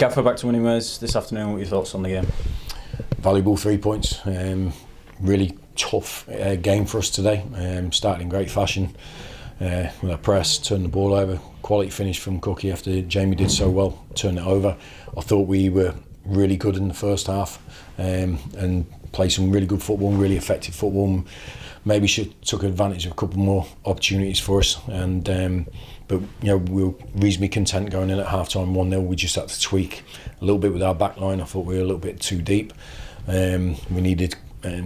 Gaffer, back to winning ways this afternoon. What are your thoughts on the game? Valuable 3 points. Really tough game for us today. Started in great fashion with our press, turned the ball over. Quality finish from Cookie after Jamie did so well, turned it over. I thought we were really good in the first half and played some really good football, really effective football. Maybe took advantage of a couple more opportunities for us, but we were reasonably content going in at half time 1-0. We just had to tweak a little bit with our back line. I thought we were a little bit too deep. We needed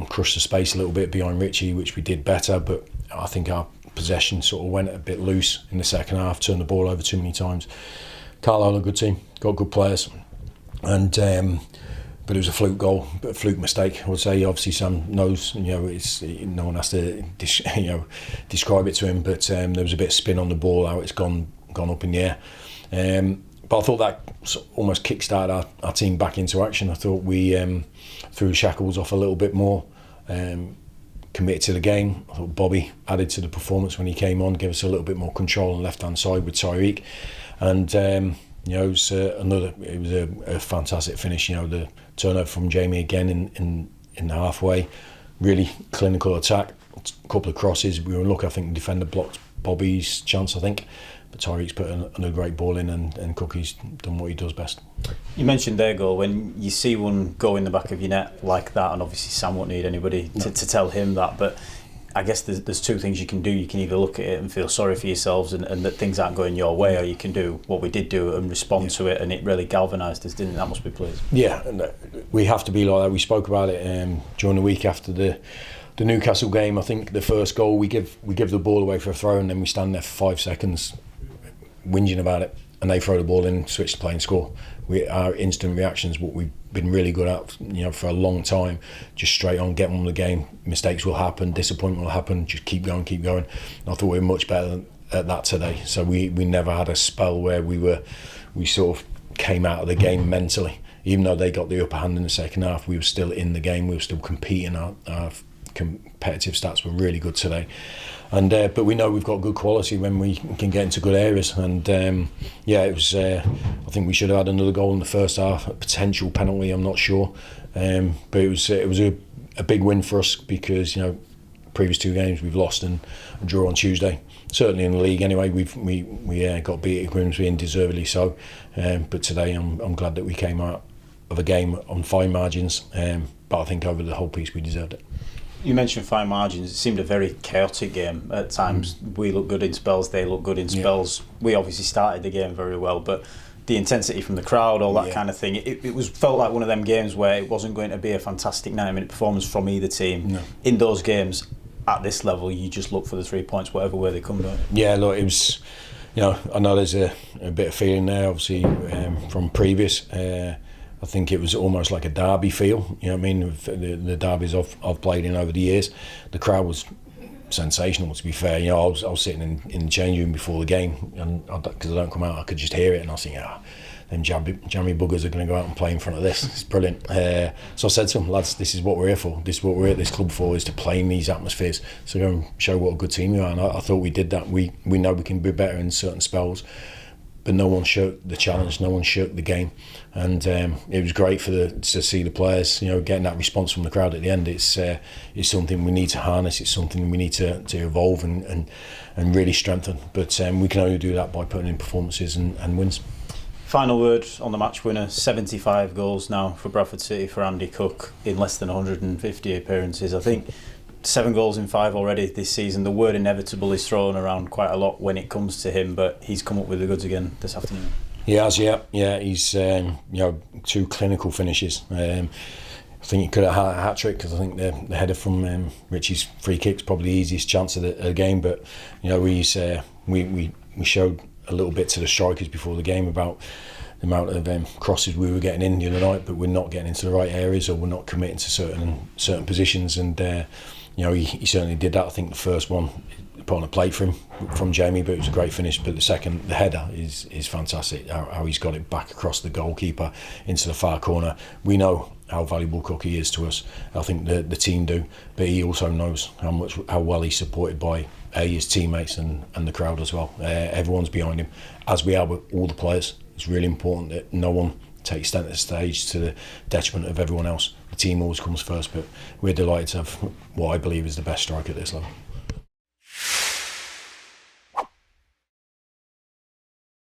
crush the space a little bit behind Richie, which we did better, but I think our possession sort of went a bit loose in the second half, turned the ball over too many times. Carlisle, a good team, got good players, and but it was a fluke goal, a fluke mistake. I would say, obviously Sam knows, it's no one has to describe it to him, but there was a bit of spin on the ball, how it's gone up in the air. But I thought that almost kick-started our team back into action. I thought we threw the shackles off a little bit more, committed to the game. I thought Bobby added to the performance when he came on, gave us a little bit more control on the left-hand side with Tyreek. And it was a fantastic finish. The turnover from Jamie again in the halfway, really clinical attack. A couple of crosses. We were lucky. I think the defender blocked Bobby's chance. I think, but Tyreek's put a great ball in, and Cookie's done what he does best. You mentioned their goal. When you see one go in the back of your net like that, and obviously Sam won't need anybody to tell him that, but I guess there's two things you can do. You can either look at it and feel sorry for yourselves and that things aren't going your way, or you can do what we did do and respond to it, and it really galvanised us, didn't it? That must be pleased. Yeah, and we have to be like that. We spoke about it during the week after the Newcastle game. I think the first goal, we give the ball away for a throw, and then we stand there for 5 seconds whinging about it, and they throw the ball in, switch the play and score. Our instant reactions, what we've been really good at, for a long time, just straight on, get on with the game. Mistakes will happen, disappointment will happen, just keep going. And I thought we were much better at that today. So we never had a spell where we sort of came out of the game mentally. Even though they got the upper hand in the second half, we were still in the game, we were still competing. Our competitive stats were really good today. And but we know we've got good quality when we can get into good areas. And it was. I think we should have had another goal in the first half, a potential penalty. I'm not sure, but it was a big win for us because previous 2 games we've lost and drew on Tuesday. Certainly in the league anyway, we got beat at Grimsby and deservedly so. But today I'm glad that we came out of a game on fine margins. But I think over the whole piece we deserved it. You mentioned fine margins. It seemed a very chaotic game at times. We look good in spells, they look good in spells. We obviously started the game very well, but the intensity from the crowd, all that kind of thing, it felt like one of them games where it wasn't going to be a fantastic 90-minute performance from either team. No. In those games, at this level, you just look for the 3 points, whatever way they come, don't you? Yeah, look, it was, I know there's a bit of feeling there, obviously, from previous. I think it was almost like a derby feel, the the derbies I've played in over the years. The crowd was sensational, to be fair. I was sitting in the change room before the game, and because I don't come out, I could just hear it, and I was thinking, them jammy buggers are going to go out and play in front of this. It's brilliant. So I said to them, lads, this is what we're here for. This is what we're at this club for, is to play in these atmospheres. So go and show what a good team we are. And I thought we did that. We know we can be better in certain spells, but no one shirked the challenge, no one shirked the game, and it was great to see the players, getting that response from the crowd at the end. It's something we need to harness. It's something we need to evolve and really strengthen. But we can only do that by putting in performances and wins. Final word on the match winner. 75 goals now for Bradford City for Andy Cook in less than 150 appearances. I think 7 goals in 5 already this season. The word inevitable is thrown around quite a lot when it comes to him, but he's come up with the goods again this afternoon. He has, yeah. He's 2 clinical finishes. I think he could have had a hat trick because I think the header from Richie's free kick's probably the easiest chance of the game. But we showed a little bit to the strikers before the game about the amount of crosses we were getting in the other night, but we're not getting into the right areas, or we're not committing to certain positions. And he certainly did that. I think the first one put on a plate for him from Jamie, but it was a great finish. But the header is fantastic. How he's got it back across the goalkeeper into the far corner. We know how valuable Cookie is to us. I think the team do, but he also knows how well he's supported by his teammates and the crowd as well. Everyone's behind him, as we are with all the players. It's really important that no one take centre stage to the detriment of everyone else. The team always comes first, but we're delighted to have what I believe is the best striker at this level.